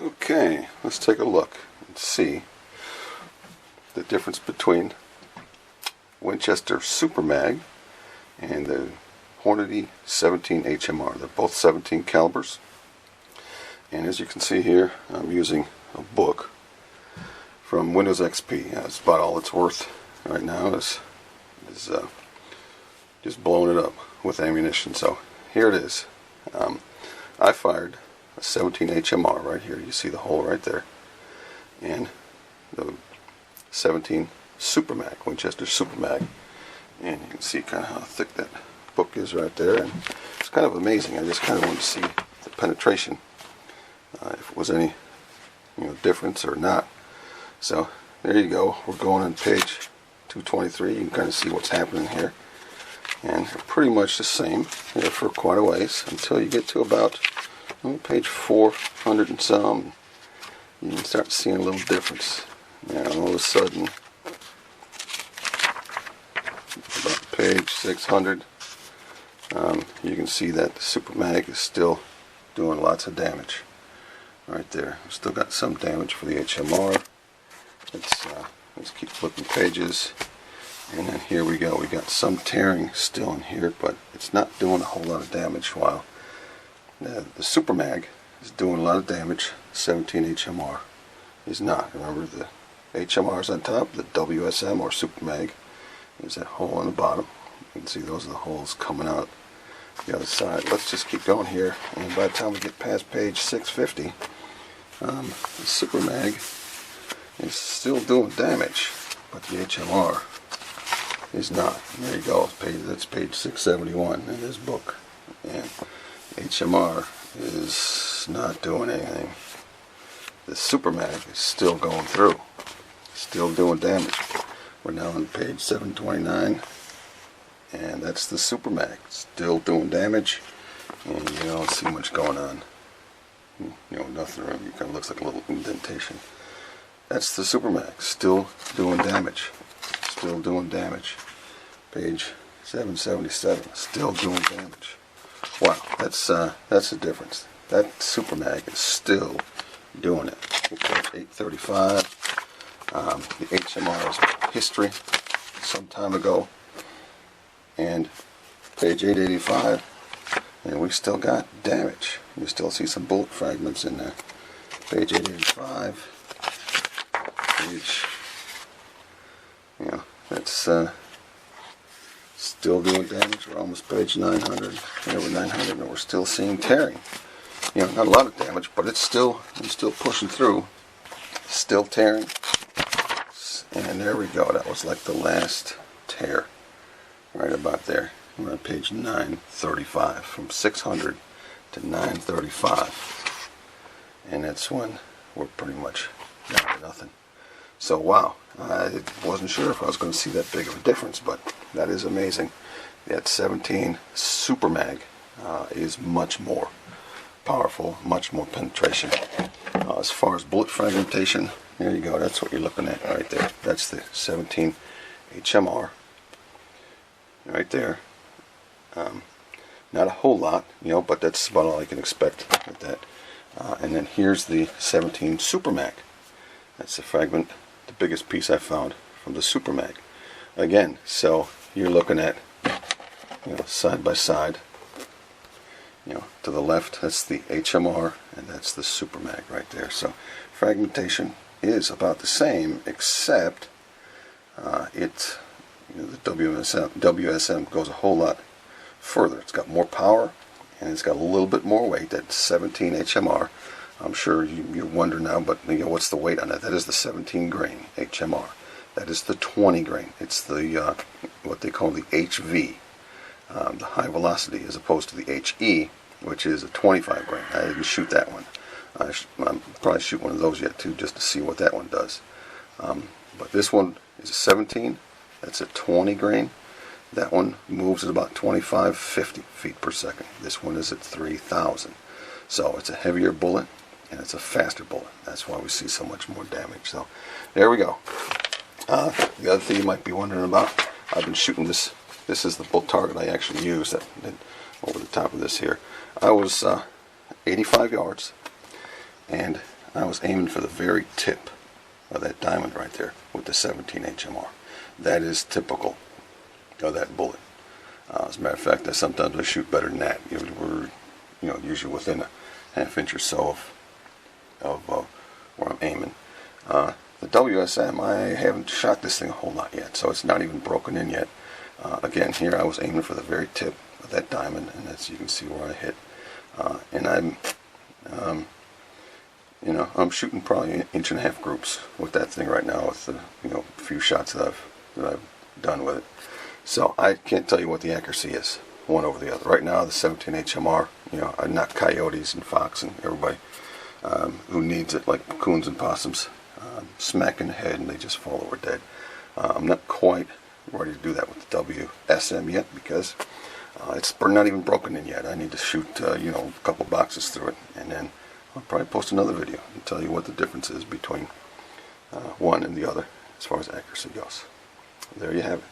Okay, let's take a look and see the difference between Winchester Super Mag and the Hornady 17 HMR. They're both 17 calibers, and as you can see here, I'm using a book from Windows XP. It's about all it's worth right now is just blowing it up with ammunition. So here it is. I fired a 17 HMR right here. You see the hole right there, and the 17 Super Mag, Winchester Super Mag, and you can see kind of how thick that book is right there. And it's kind of amazing. I just kind of wanted to see the penetration, if it was any difference or not. So there you go. We're going on page 223. You can kind of see what's happening here, and they're pretty much the same here for quite a ways until you get to about page 400 and some. You can start seeing a little difference. Now all of a sudden, about page 600, you can see that the Super Mag is still doing lots of damage. Right there. We've still got some damage for the HMR. Let's keep flipping pages. And then here we go. We got some tearing still in here, but it's not doing a whole lot of damage, while the Super Mag is doing a lot of damage. 17 HMR is not. Remember, the HMR is on top, the WSM or Super Mag is that hole on the bottom. You can see those are the holes coming out the other side. Let's just keep going here, and by the time we get past page 650, the Super Mag is still doing damage, but the HMR is not. And there you go. That's page 671 in this book, and HMR is not doing anything. The Super Mag is still going through, still doing damage. We're now on page 729, and that's the Super Mag, still doing damage, and you don't see much going on. Nothing around. It kind of looks like a little indentation. That's the Super Mag, still doing damage, still doing damage. Page 777, still doing damage. Wow, that's the difference. That Super Mag is still doing it. Page 835. The HMR is history some time ago, and page 885, and we still got damage. You still see some bullet fragments in there. Page 885. Page, that's still doing damage. We're almost page 900. Here we're 900, and we're still seeing tearing. Not a lot of damage, but it's still pushing through, still tearing. And there we go. That was like the last tear, right about there. We're on page 935, from 600 to 935, and that's when we're pretty much down to nothing. So wow, I wasn't sure if I was going to see that big of a difference, but that is amazing. That 17 Super Mag is much more powerful, much more penetration. As far as bullet fragmentation, there you go. That's what you're looking at right there. That's the 17 HMR right there. Not a whole lot, but that's about all I can expect with that. And then here's the 17 Super Mag. That's the fragment, the biggest piece I found from the Super Mag. Again, so you're looking at, side by side. To the left, that's the HMR, and that's the Super Mag right there. So fragmentation is about the same, except the WSM goes a whole lot further. It's got more power, and it's got a little bit more weight. That 17 HMR. I'm sure you wonder now, but what's the weight on that? That is the 17 grain HMR. That is the 20 grain. It's the what they call the HV, the high velocity, as opposed to the HE, which is a 25 grain. I didn't shoot that one. I'll probably shoot one of those yet too, just to see what that one does. But this one is a 17. That's a 20 grain. That one moves at about 25-50 feet per second. This one is at 3,000. So it's a heavier bullet, and it's a faster bullet. That's why we see so much more damage. So there we go. The other thing you might be wondering about, I've been shooting this. This is the bullet target I actually used that over the top of this here. I was 85 yards, and I was aiming for the very tip of that diamond right there with the 17 HMR. That is typical of that bullet. As a matter of fact, sometimes I shoot better than that. We're, usually within a half-inch or so of where I'm aiming. The WSM, I haven't shot this thing a whole lot yet, so it's not even broken in yet. Again, here I was aiming for the very tip of that diamond, and as you can see where I hit. And I'm shooting probably 1.5 inch groups with that thing right now, with the few shots that I've done with it. So I can't tell you what the accuracy is, one over the other. Right now, the 17 HMR, I knock coyotes and fox and everybody who needs it, like coons and possums, smack in the head, and they just fall over dead. I'm not quite ready to do that with the WSM yet, because it's not even broken in yet. I need to shoot a couple boxes through it, and then I'll probably post another video and tell you what the difference is between one and the other as far as accuracy goes. There you have it.